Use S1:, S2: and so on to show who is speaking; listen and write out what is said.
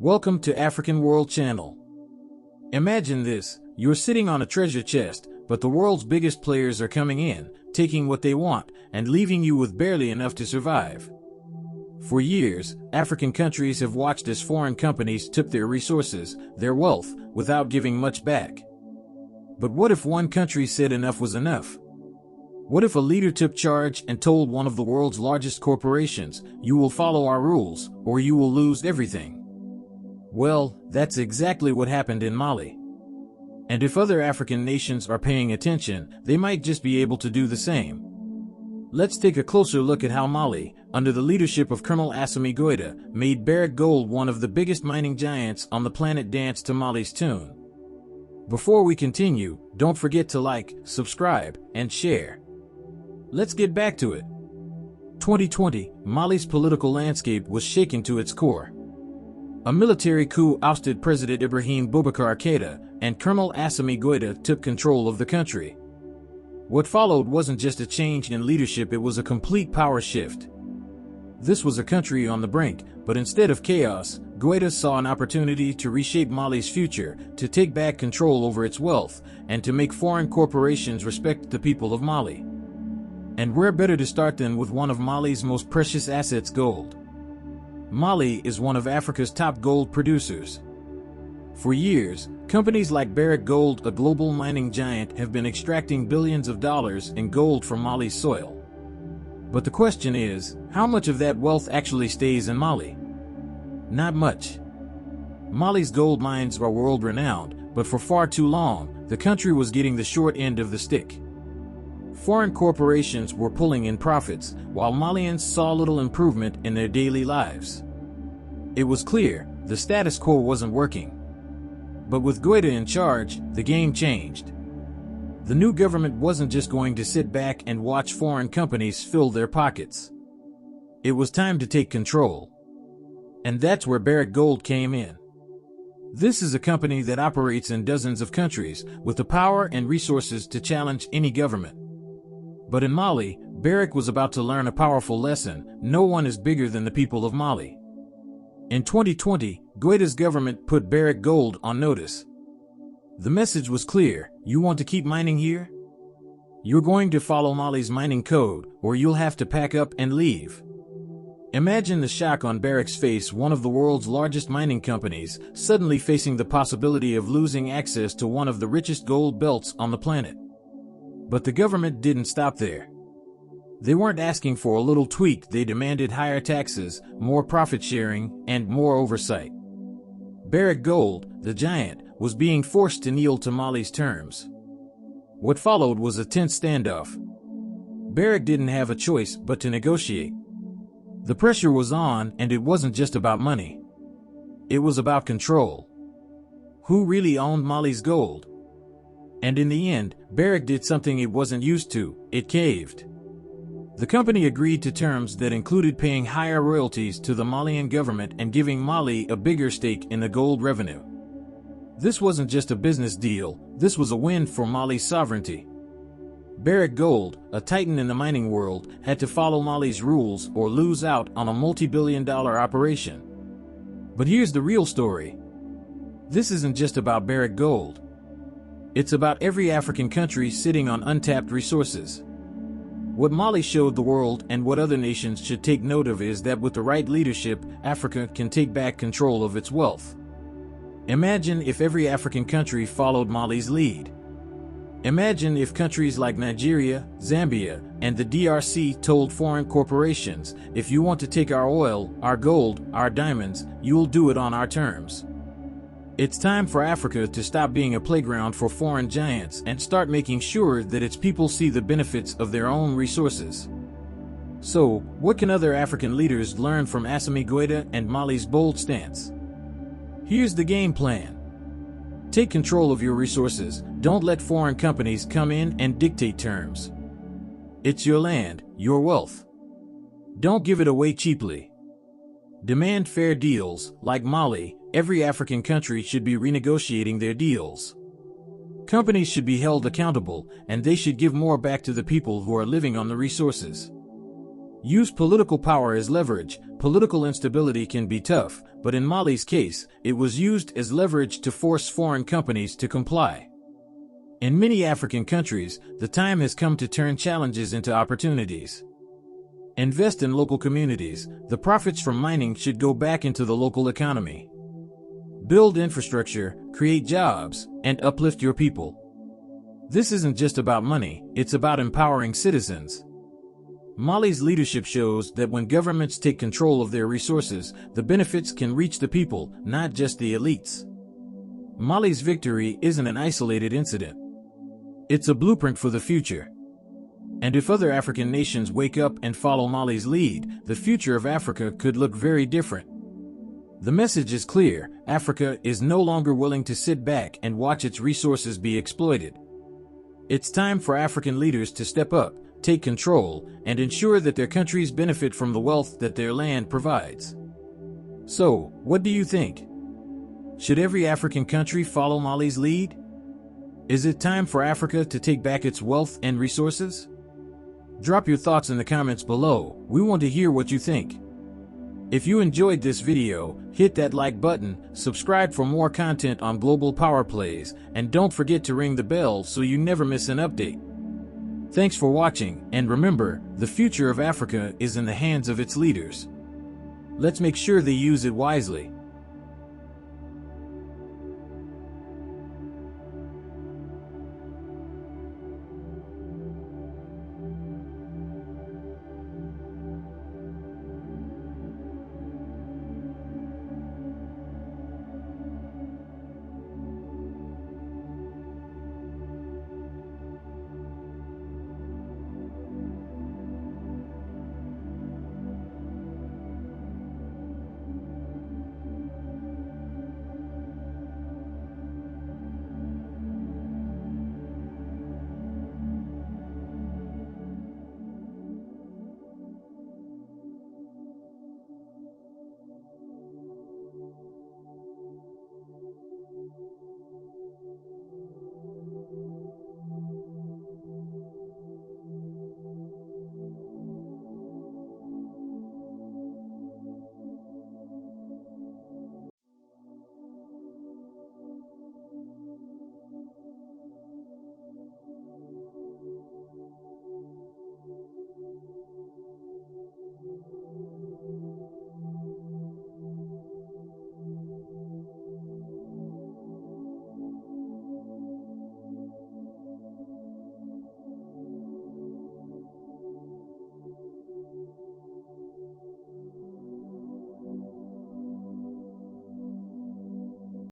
S1: Welcome to African World Channel. Imagine this, you're sitting on a treasure chest, but the world's biggest players are coming in, taking what they want, and leaving you with barely enough to survive. For years, African countries have watched as foreign companies took their resources, their wealth, without giving much back. But what if one country said enough was enough? What if a leader took charge and told one of the world's largest corporations, "You will follow our rules, or you will lose everything"? Well, that's exactly what happened in Mali. And if other African nations are paying attention, they might just be able to do the same. Let's take a closer look at how Mali, under the leadership of Colonel Assimi Goita, made Barrick Gold one of the biggest mining giants on the planet dance to Mali's tune. Before we continue, don't forget to like, subscribe, and share. Let's get back to it. 2020, Mali's political landscape was shaken to its core. A military coup ousted President Ibrahim Boubacar Keïta, and Colonel Assimi Goita took control of the country. What followed wasn't just a change in leadership, it was a complete power shift. This was a country on the brink, but instead of chaos, Goita saw an opportunity to reshape Mali's future, to take back control over its wealth, and to make foreign corporations respect the people of Mali. And where better to start than with one of Mali's most precious assets, gold. Mali is one of Africa's top gold producers. For years, companies like Barrick Gold, a global mining giant, have been extracting billions of dollars in gold from Mali's soil. But the question is, how much of that wealth actually stays in Mali? Not much. Mali's gold mines are world-renowned, but for far too long, the country was getting the short end of the stick. Foreign corporations were pulling in profits, while Malians saw little improvement in their daily lives. It was clear, the status quo wasn't working. But with Goita in charge, the game changed. The new government wasn't just going to sit back and watch foreign companies fill their pockets. It was time to take control. And that's where Barrick Gold came in. This is a company that operates in dozens of countries, with the power and resources to challenge any government. But in Mali, Barrick was about to learn a powerful lesson: no one is bigger than the people of Mali. In 2020, Goita's government put Barrick Gold on notice. The message was clear: you want to keep mining here? You're going to follow Mali's mining code, or you'll have to pack up and leave. Imagine the shock on Barrick's face, one of the world's largest mining companies, suddenly facing the possibility of losing access to one of the richest gold belts on the planet. But the government didn't stop there. They weren't asking for a little tweak, they demanded higher taxes, more profit sharing, and more oversight. Barrick Gold, the giant, was being forced to kneel to Mali's terms. What followed was a tense standoff. Barrick didn't have a choice but to negotiate. The pressure was on, and it wasn't just about money. It was about control. Who really owned Mali's gold? And in the end, Barrick did something it wasn't used to: it caved. The company agreed to terms that included paying higher royalties to the Malian government and giving Mali a bigger stake in the gold revenue. This wasn't just a business deal, this was a win for Mali's sovereignty. Barrick Gold, a titan in the mining world, had to follow Mali's rules or lose out on a multi-billion-dollar operation. But here's the real story. This isn't just about Barrick Gold. It's about every African country sitting on untapped resources. What Mali showed the world, and what other nations should take note of, is that with the right leadership, Africa can take back control of its wealth. Imagine if every African country followed Mali's lead. Imagine if countries like Nigeria, Zambia, and the DRC told foreign corporations, "If you want to take our oil, our gold, our diamonds, you'll do it on our terms." It's time for Africa to stop being a playground for foreign giants and start making sure that its people see the benefits of their own resources. So, what can other African leaders learn from Assimi Goita and Mali's bold stance? Here's the game plan. Take control of your resources. Don't let foreign companies come in and dictate terms. It's your land, your wealth. Don't give it away cheaply. Demand fair deals. Like Mali, every African country should be renegotiating their deals. Companies should be held accountable, and they should give more back to the people who are living on the resources. Use political power as leverage. Political instability can be tough, but in Mali's case, it was used as leverage to force foreign companies to comply. In many African countries, the time has come to turn challenges into opportunities. Invest in local communities. The profits from mining should go back into the local economy. Build infrastructure, create jobs, and uplift your people. This isn't just about money, it's about empowering citizens. Mali's leadership shows that when governments take control of their resources, the benefits can reach the people, not just the elites. Mali's victory isn't an isolated incident. It's a blueprint for the future. And if other African nations wake up and follow Mali's lead, the future of Africa could look very different. The message is clear: Africa is no longer willing to sit back and watch its resources be exploited. It's time for African leaders to step up, take control, and ensure that their countries benefit from the wealth that their land provides. So, what do you think? Should every African country follow Mali's lead? Is it time for Africa to take back its wealth and resources? Drop your thoughts in the comments below. We want to hear what you think. If you enjoyed this video, hit that like button, subscribe for more content on global power plays, and don't forget to ring the bell so you never miss an update. Thanks for watching, and remember, the future of Africa is in the hands of its leaders. Let's make sure they use it wisely.